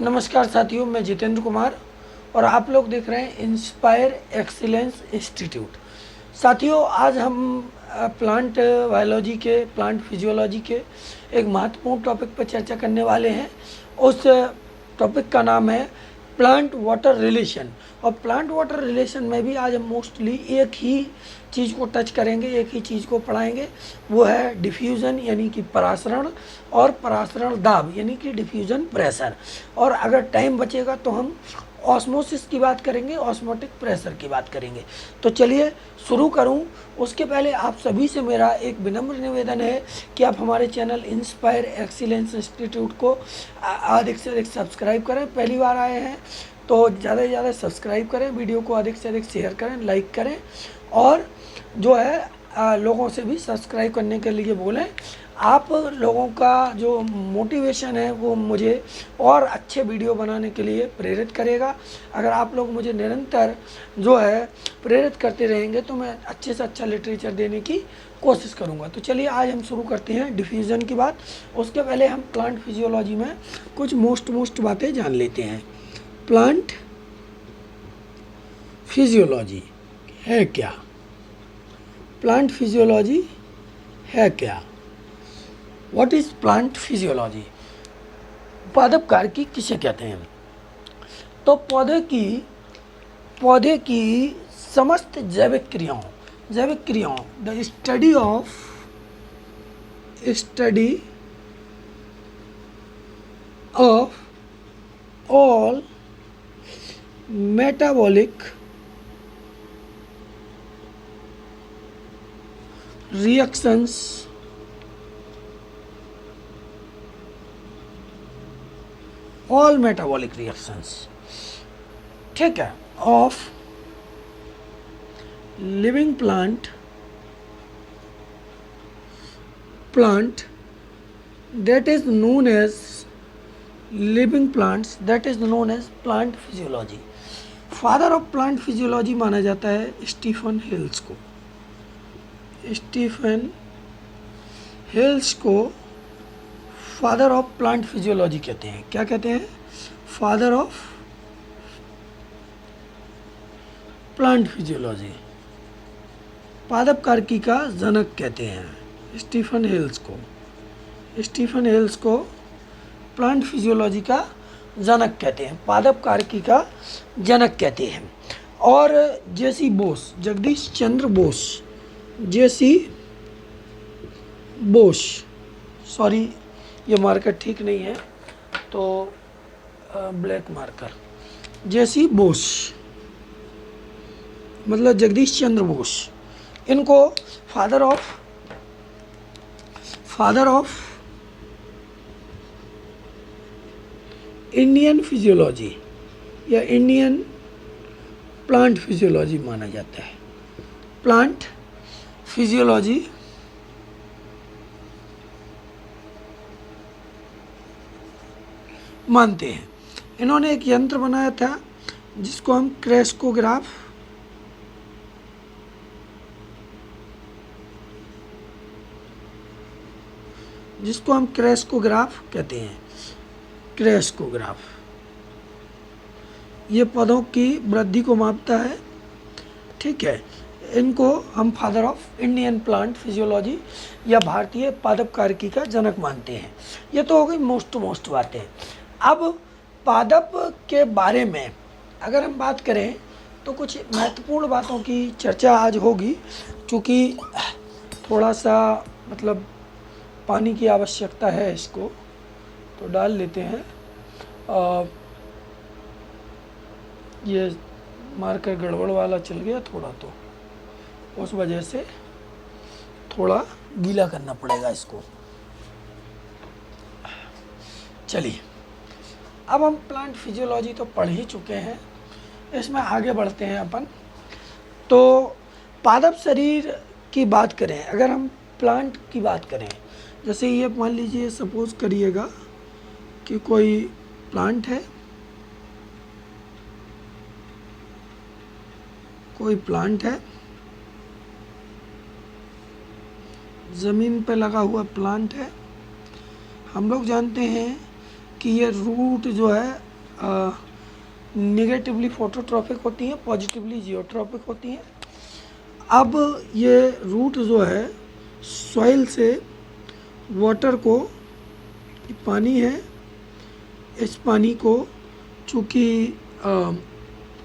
नमस्कार साथियों, मैं जितेंद्र कुमार और आप लोग देख रहे हैं इंस्पायर एक्सीलेंस इंस्टीट्यूट। साथियों, आज हम प्लांट बायोलॉजी के, प्लांट फिजियोलॉजी के एक महत्वपूर्ण टॉपिक पर चर्चा करने वाले हैं। उस टॉपिक का नाम है प्लांट वाटर रिलेशन। और प्लांट वाटर रिलेशन में भी आज हम मोस्टली एक ही चीज़ को टच करेंगे, एक ही चीज़ को पढ़ाएंगे। वो है डिफ्यूज़न यानी कि परासरण, और परासरण दाब यानी कि डिफ्यूज़न प्रेशर। और अगर टाइम बचेगा तो हम ऑस्मोसिस की बात करेंगे, ऑस्मोटिक प्रेशर की बात करेंगे। तो चलिए शुरू करूं। उसके पहले आप सभी से मेरा एक विनम्र निवेदन है कि आप हमारे चैनल इंस्पायर एक्सीलेंस इंस्टीट्यूट को अधिक से अधिक सब्सक्राइब करें। पहली बार आए हैं तो ज़्यादा से ज़्यादा सब्सक्राइब करें, वीडियो को अधिक से अधिक शेयर करें, लाइक करें, और जो है लोगों से भी सब्सक्राइब करने के लिए बोलें। आप लोगों का जो मोटिवेशन है वो मुझे और अच्छे वीडियो बनाने के लिए प्रेरित करेगा। अगर आप लोग मुझे निरंतर जो है प्रेरित करते रहेंगे तो मैं अच्छे से अच्छा लिटरेचर देने की कोशिश करूंगा। तो चलिए आज हम शुरू करते हैं डिफ्यूज़न की बात। उसके पहले हम प्लांट फिजियोलॉजी में कुछ मोस्ट बातें जान लेते हैं। प्लांट फिजियोलॉजी है क्या? प्लांट फिजियोलॉजी है क्या? What is plant physiology? पादप कार्की किसे कहते हैं? तो पौधे की समस्त जैविक क्रियाओं the study of all metabolic reactions all metabolic reactions, ठीक है, of living plant that is known as living plants, that is known as plant physiology। Father of plant physiology माना जाता है स्टीफन हिल्स को फादर ऑफ प्लांट फिजियोलॉजी कहते हैं। क्या कहते हैं? फादर ऑफ प्लांट फिजियोलॉजी, पादप कार्की का जनक कहते हैं स्टीफन हिल्स को प्लांट फिजियोलॉजी का जनक कहते हैं, पादप कार्की का जनक कहते हैं। और जेसी बोस, जगदीश चंद्र बोस, सॉरी ये मार्कर ठीक नहीं है तो ब्लैक मार्कर, जेसी बोस मतलब जगदीश चंद्र बोस, इनको फादर ऑफ इंडियन फिजियोलॉजी या इंडियन प्लांट फिजियोलॉजी माना जाता है। प्लांट फिजियोलॉजी मानते हैं। इन्होंने एक यंत्र बनाया था जिसको हम क्रेस्कोग्राफ कहते हैं। क्रेस्कोग्राफ ये पौधों की वृद्धि को मापता है, ठीक है। इनको हम father of Indian plant physiology या भारतीय पादप कार्की का जनक मानते हैं। ये तो हो गई मोस्ट बातें। अब पादप के बारे में अगर हम बात करें तो कुछ महत्वपूर्ण बातों की चर्चा आज होगी। चूँकि थोड़ा सा मतलब पानी की आवश्यकता है, इसको तो डाल लेते हैं। ये मार्कर गड़बड़ वाला चल गया थोड़ा, तो उस वजह से थोड़ा गीला करना पड़ेगा इसको। चलिए, अब हम प्लांट फिजियोलॉजी तो पढ़ ही चुके हैं, इसमें आगे बढ़ते हैं अपन। तो पादप शरीर की बात करें, अगर हम प्लांट की बात करें, जैसे ये मान लीजिए, सपोज करिएगा कि कोई प्लांट है, ज़मीन पे लगा हुआ प्लांट है। हम लोग जानते हैं कि ये रूट जो है नेगेटिवली फोटोट्रॉपिक होती हैं, पॉजिटिवली जियोट्रॉपिक होती हैं। अब ये रूट जो है सॉइल से वाटर को, पानी है, इस पानी को, चूँकि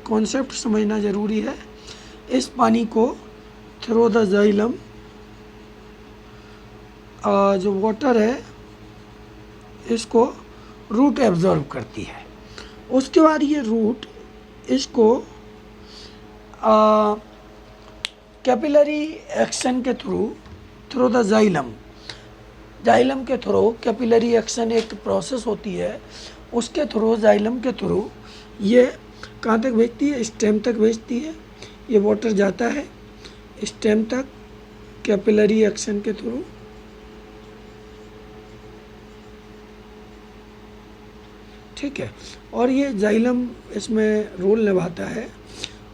कॉन्सेप्ट समझना ज़रूरी है, इस पानी को थ्रू द जाइलम जो वाटर है इसको रूट एब्जॉर्ब करती है। उसके बाद ये रूट इसको कैपिलरी एक्शन के थ्रू द जाइलम के थ्रू, कैपिलरी एक्शन एक प्रोसेस होती है, उसके थ्रू, जाइलम के थ्रू ये कहाँ तक भेजती है? स्टेम तक भेजती है। ये वाटर जाता है स्टेम तक कैपिलरी एक्शन के थ्रू। ठीक है, और ये जाइलम इसमें रोल निभाता है,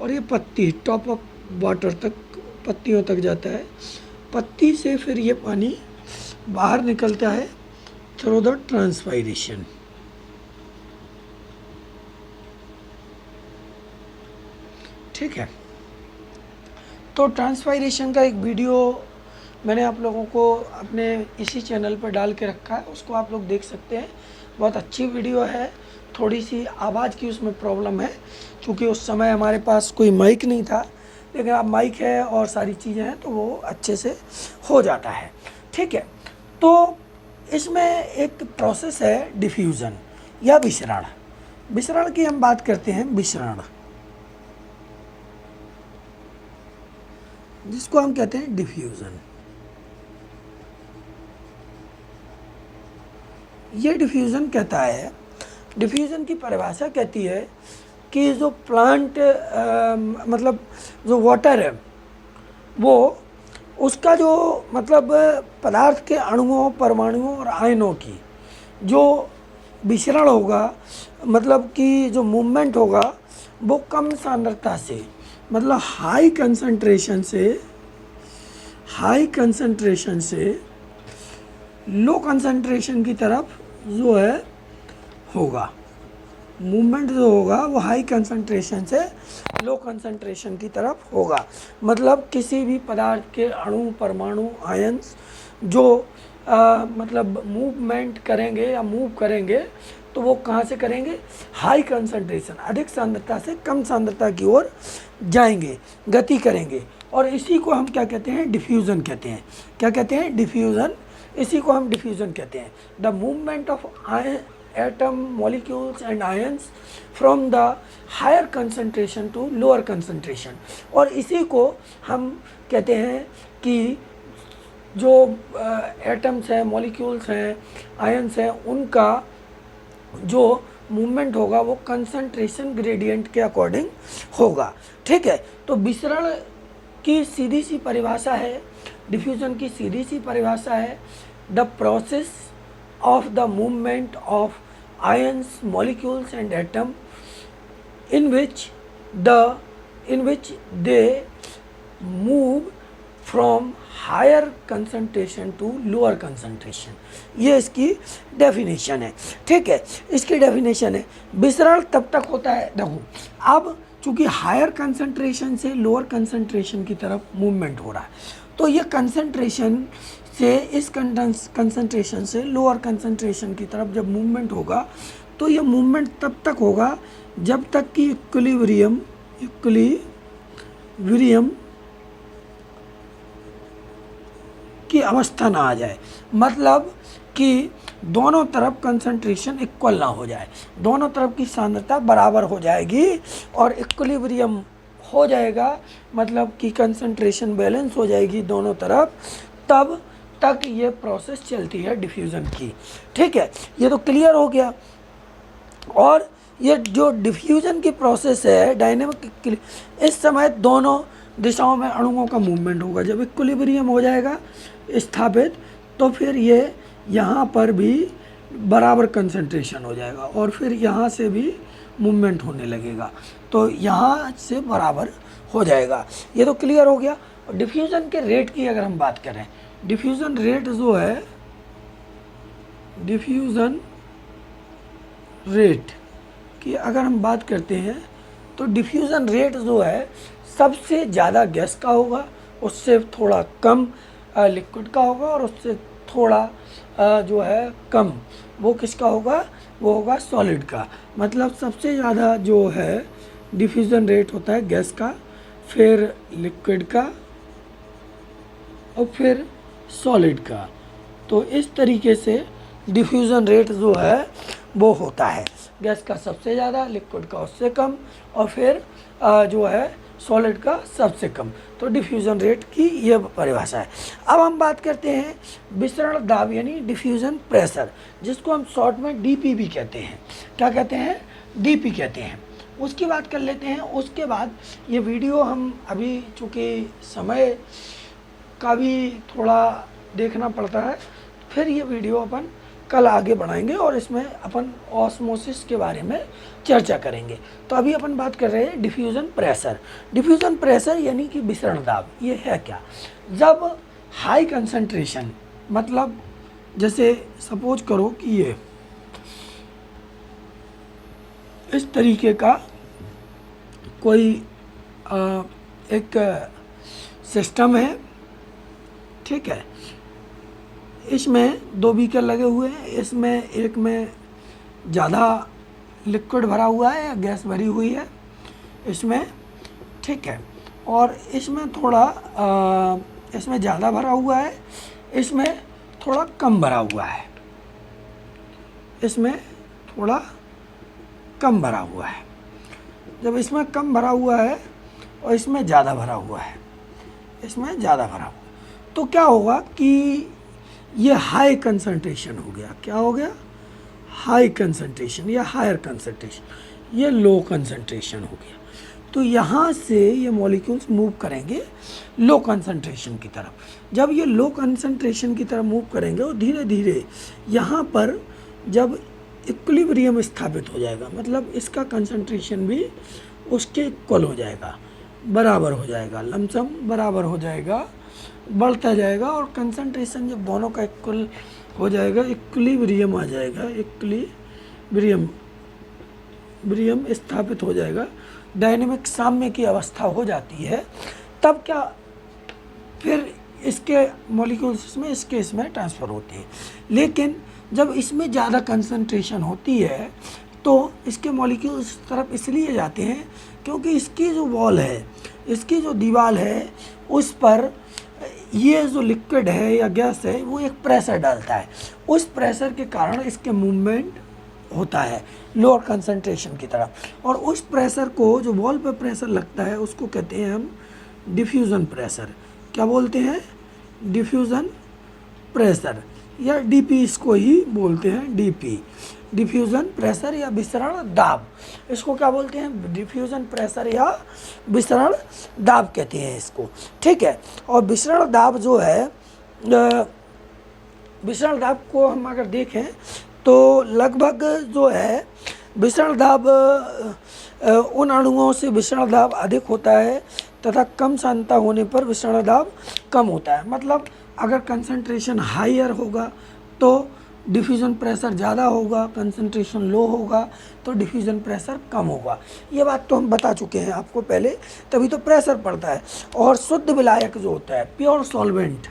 और ये पत्ती टॉप ऑफ वाटर तक, पत्तियों तक जाता है। पत्ती से फिर ये पानी बाहर निकलता है थ्रू द ट्रांसपायरेशन। ठीक है, तो ट्रांसपायरेशन का एक वीडियो मैंने आप लोगों को अपने इसी चैनल पर डाल के रखा है, उसको आप लोग देख सकते हैं। बहुत अच्छी वीडियो है। थोड़ी सी आवाज़ की उसमें प्रॉब्लम है, क्योंकि उस समय हमारे पास कोई माइक नहीं था, लेकिन अब माइक है और सारी चीज़ें हैं तो वो अच्छे से हो जाता है। ठीक है, तो इसमें एक प्रोसेस है डिफ्यूज़न या विसरण। विसरण की हम बात करते हैं, विसरण जिसको हम कहते हैं डिफ्यूज़न। ये डिफ्यूज़न कहता है, डिफ्यूज़न की परिभाषा कहती है कि जो प्लांट मतलब जो वाटर है वो उसका जो मतलब पदार्थ के अणुओं, परमाणुओं और आयनों की जो विसरण होगा, मतलब कि जो मूवमेंट होगा वो कम सांद्रता से, मतलब हाई कंसंट्रेशन से लो कंसंट्रेशन की तरफ जो है होगा। मूवमेंट जो होगा वो हाई कंसंट्रेशन से लो कंसंट्रेशन की तरफ होगा। मतलब किसी भी पदार्थ के अणु, परमाणु, आयन्स जो मतलब मूवमेंट करेंगे या मूव करेंगे तो वो कहाँ से करेंगे? हाई कंसंट्रेशन, अधिक सांद्रता से कम सांद्रता की ओर जाएंगे, गति करेंगे। और इसी को हम क्या कहते हैं? डिफ्यूज़न कहते हैं। क्या कहते हैं? डिफ्यूज़न। इसी को हम डिफ्यूज़न कहते हैं। The movement of atom, molecules and ions from the higher concentration to lower concentration. और इसी को हम कहते हैं कि जो एटम्स हैं, मॉलिक्यूल्स हैं, आयंस हैं, उनका जो मूवमेंट होगा वो कंसंट्रेशन ग्रेडियंट के अकॉर्डिंग होगा। ठीक है, तो विसरण की सीधी सी परिभाषा है, डिफ्यूजन की सीधी सी परिभाषा है, the process of the movement of ions, molecules and atom in which they move from higher concentration to lower concentration। ये इसकी डेफिनेशन है। ठीक है, इसकी डेफिनेशन है। विसरण तब तक होता है, देखो अब चूंकि हायर कंसंट्रेशन से लोअर कंसंट्रेशन की तरफ मूवमेंट हो रहा है, तो ये कंसंट्रेशन से इस कंसंट्रेशन से लोअर कंसंट्रेशन की तरफ जब मूवमेंट होगा तो ये मूवमेंट तब तक होगा जब तक कि इक्विलिब्रियम की अवस्था ना आ जाए। मतलब कि दोनों तरफ कंसंट्रेशन इक्वल ना हो जाए, दोनों तरफ की सांद्रता बराबर हो जाएगी और इक्विलिब्रियम हो जाएगा, मतलब कि कंसंट्रेशन बैलेंस हो जाएगी दोनों तरफ, तब तक ये प्रोसेस चलती है डिफ्यूज़न की। ठीक है, ये तो क्लियर हो गया। और ये जो डिफ्यूज़न की प्रोसेस है डायनेमिक, इस समय दोनों दिशाओं में अणुओं का मूवमेंट होगा। जब इक्विलिब्रियम हो जाएगा स्थापित तो फिर ये यहाँ पर भी बराबर कंसंट्रेशन हो जाएगा और फिर यहाँ से भी मूवमेंट होने लगेगा, तो यहाँ से बराबर हो जाएगा। ये तो क्लियर हो गया। डिफ्यूज़न के रेट की अगर हम बात करें, डिफ्यूज़न रेट जो है, डिफ्यूज़न रेट कि अगर हम बात करते हैं तो डिफ्यूज़न रेट जो है सबसे ज़्यादा गैस का होगा, उससे थोड़ा कम लिक्विड का होगा, और उससे थोड़ा जो है कम वो किसका होगा, वो होगा सॉलिड का। मतलब सबसे ज़्यादा जो है डिफ्यूज़न रेट होता है गैस का, फिर लिक्विड का और फिर सॉलिड का। तो इस तरीके से डिफ्यूज़न रेट जो है वो होता है, गैस का सबसे ज़्यादा, लिक्विड का उससे कम, और फिर जो है सॉलिड का सबसे कम। तो डिफ्यूज़न रेट की ये परिभाषा है। अब हम बात करते हैं विसरण दाब यानी डिफ्यूज़न प्रेशर, जिसको हम शॉर्ट में डीपी भी कहते हैं। क्या कहते हैं? डीपी कहते हैं। उसकी बात कर लेते हैं। उसके बाद ये वीडियो हम अभी चूँकि समय का भी थोड़ा देखना पड़ता है, फिर ये वीडियो अपन कल आगे बढ़ाएंगे और इसमें अपन ऑस्मोसिस के बारे में चर्चा करेंगे। तो अभी अपन बात कर रहे हैं डिफ्यूज़न प्रेशर। डिफ्यूज़न प्रेशर यानी कि विसरण दाब, ये है क्या? जब हाई कंसंट्रेशन, मतलब जैसे सपोज करो कि ये इस तरीके का कोई एक सिस्टम है, ठीक है, इसमें 2 बीकर लगे हुए हैं, इसमें एक में ज़्यादा लिक्विड भरा हुआ है या गैस भरी हुई है इसमें, ठीक है, और इसमें थोड़ा इसमें ज़्यादा भरा हुआ है, इसमें थोड़ा कम भरा हुआ है, इसमें थोड़ा कम भरा हुआ है। जब इसमें कम भरा हुआ है और इसमें ज़्यादा भरा हुआ है, इसमें ज़्यादा भरा हुआ, तो क्या होगा कि ये हाई कंसंट्रेशन हो गया। क्या हो गया? हाई कंसंट्रेशन या हायर कंसंट्रेशन, ये लो कंसंट्रेशन हो गया। तो यहाँ से ये मॉलिक्यूल्स मूव करेंगे लो कंसंट्रेशन की तरफ। जब ये लो कंसंट्रेशन की तरफ मूव करेंगे और धीरे धीरे यहाँ पर जब इक्विलिब्रियम स्थापित हो जाएगा, मतलब इसका कंसंट्रेशन भी उसके इक्वल हो जाएगा, बराबर हो जाएगा, लमसम बराबर हो जाएगा, बढ़ता जाएगा, और कंसंट्रेशन जब दोनों का इक्वल हो जाएगा, इक्विलिब्रियम आ जाएगा, इक्विलिब्रियम स्थापित हो जाएगा, डायनेमिक साम्य की अवस्था हो जाती है, तब क्या फिर इसके मॉलिक्यूल्स में इसके इसमें ट्रांसफ़र होते हैं। लेकिन जब इसमें ज़्यादा कंसंट्रेशन होती है तो इसके मॉलिक्यूल्स इस तरफ इसलिए जाते हैं क्योंकि इसकी जो वॉल है, इसकी जो दीवार है, उस पर ये जो लिक्विड है या गैस है वो एक प्रेशर डालता है। उस प्रेशर के कारण इसके मूवमेंट होता है लोअर कंसंट्रेशन की तरफ, और उस प्रेशर को, जो वॉल पे प्रेशर लगता है, उसको कहते हैं हम डिफ्यूज़न प्रेशर। क्या बोलते हैं? डिफ्यूज़न प्रेशर, या डीपी इसको ही बोलते हैं, डीपी, डिफ्यूज़न प्रेशर या विसरण दाब। इसको क्या बोलते हैं? डिफ्यूज़न प्रेशर या विसरण दाब कहते हैं इसको, ठीक है। और विसरण दाब जो है, विसरण दाब को हम अगर देखें तो लगभग जो है विसरण दाब उन अणुओं से विसरण दाब अधिक होता है तथा कम सांद्रता होने पर विसरण दाब कम होता है। मतलब अगर कंसंट्रेशन हायर होगा तो डिफ्यूज़न प्रेशर ज़्यादा होगा, कंसंट्रेशन लो होगा तो डिफ्यूज़न प्रेशर कम होगा। ये बात तो हम बता चुके हैं आपको पहले, तभी तो प्रेशर पड़ता है। और शुद्ध विलायक जो होता है, प्योर सॉल्वेंट,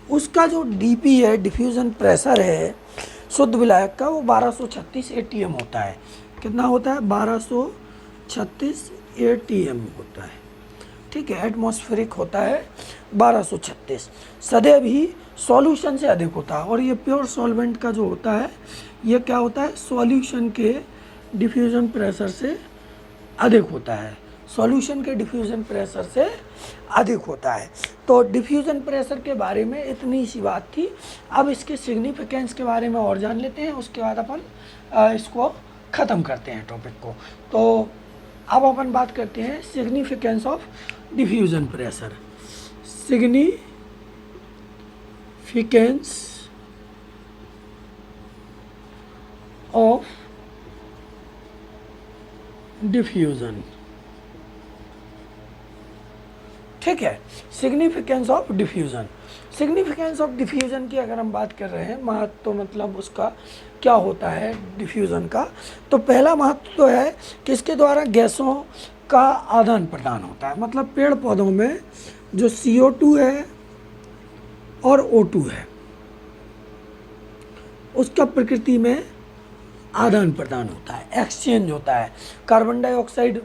उसका जो डीपी है, डिफ्यूज़न प्रेशर है शुद्ध विलायक का, वो 1236 एटीएम होता है। कितना होता है? 1236 एटीएम होता है, ठीक है। एटमॉस्फेरिक होता है 1236, सदैव ही सॉल्यूशन से अधिक होता है। और ये प्योर सॉल्वेंट का जो होता है, ये क्या होता है? सॉल्यूशन के डिफ्यूज़न प्रेशर से अधिक होता है, सॉल्यूशन के डिफ्यूज़न प्रेशर से अधिक होता है। तो डिफ्यूज़न प्रेशर के बारे में इतनी सी बात थी। अब इसके सिग्निफिकेंस के बारे में और जान लेते हैं, उसके बाद अपन इसको ख़त्म करते हैं टॉपिक को। तो अब अपन बात करते हैं significance of diffusion pressure. Significance of diffusion, ठीक है, significance of diffusion. Significance of diffusion की अगर हम बात कर रहे हैं, महत्व तो मतलब उसका क्या होता है डिफ्यूज़न का, तो पहला महत्व तो है कि इसके द्वारा गैसों का आदान प्रदान होता है। मतलब पेड़ पौधों में जो CO2 है और O2 है उसका प्रकृति में आदान प्रदान होता है, एक्सचेंज होता है। कार्बन डाइऑक्साइड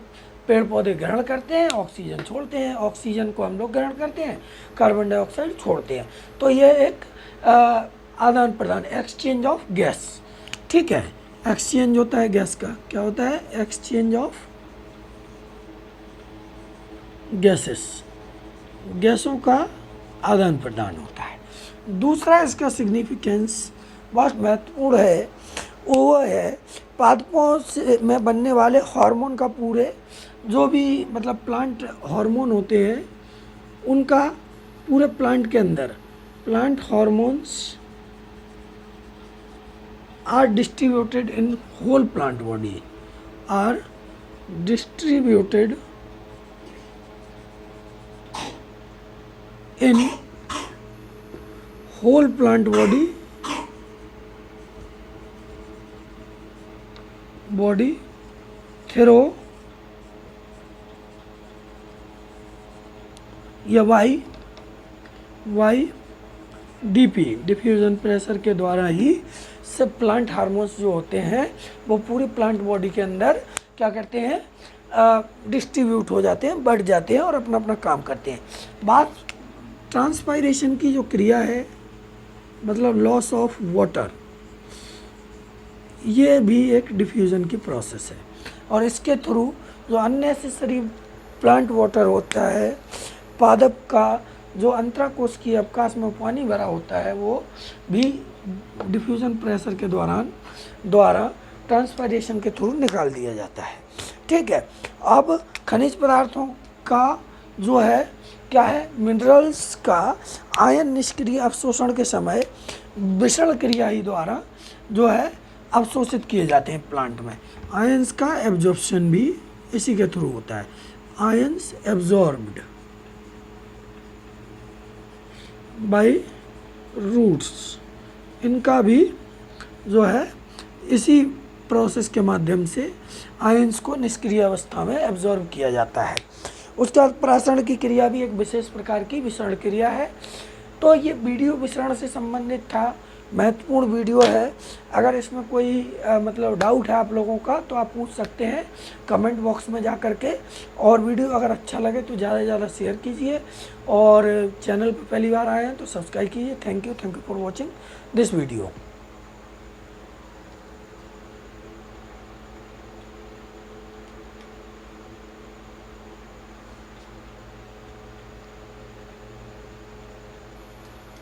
पेड़ पौधे ग्रहण करते हैं, ऑक्सीजन छोड़ते हैं, ऑक्सीजन को हम लोग ग्रहण करते हैं, कार्बन डाइऑक्साइड छोड़ते हैं। तो यह एक आदान प्रदान, एक्सचेंज ऑफ गैस, ठीक है। एक्सचेंज होता है गैस का, क्या होता है? एक्सचेंज ऑफ गैसेस, गैसों का आदान प्रदान होता है। दूसरा इसका सिग्निफिकेंस बहुत महत्वपूर्ण है, वो है पादपों से में बनने वाले हार्मोन का पूरे जो भी मतलब प्लांट हार्मोन होते हैं उनका पूरे प्लांट के अंदर, plant hormones are distributed in whole plant body, are distributed in whole plant body through या YDP डिफ्यूजन प्रेशर के द्वारा ही सब प्लांट हार्मोन्स जो होते हैं वो पूरी प्लांट बॉडी के अंदर क्या करते हैं? डिस्ट्रीब्यूट हो जाते हैं, बढ़ जाते हैं और अपना अपना काम करते हैं। बात ट्रांसपायरेशन की जो क्रिया है, मतलब लॉस ऑफ वाटर, ये भी एक डिफ्यूज़न की प्रोसेस है। और इसके थ्रू जो अननेसेसरी प्लांट वाटर होता है, पादप का जो अंतराकोश की अवकाश में पानी भरा होता है, वो भी डिफ्यूज़न प्रेशर के द्वारा ट्रांसपायरेशन के थ्रू निकाल दिया जाता है, ठीक है। अब खनिज पदार्थों का जो है क्या है? मिनरल्स का आयन निष्क्रिय अवशोषण के समय विषण क्रिया ही द्वारा जो है अवशोषित किए जाते हैं प्लांट में। आयंस का एब्जॉर्प्शन भी इसी के थ्रू होता है, आयंस एब्जॉर्ब्ड बाय रूट्स, इनका भी जो है इसी प्रोसेस के माध्यम से आयंस को निष्क्रिय अवस्था में एब्जॉर्ब किया जाता है। उसके बाद प्रासरण की क्रिया भी एक विशेष प्रकार की विसरण क्रिया है। तो ये वीडियो विसरण से संबंधित था, महत्वपूर्ण वीडियो है। अगर इसमें कोई मतलब डाउट है आप लोगों का तो आप पूछ सकते हैं कमेंट बॉक्स में जा कर के। और वीडियो अगर अच्छा लगे तो ज़्यादा से ज़्यादा शेयर कीजिए और चैनल पर पहली बार आए हैं तो सब्सक्राइब कीजिए। Thank you for watching this video.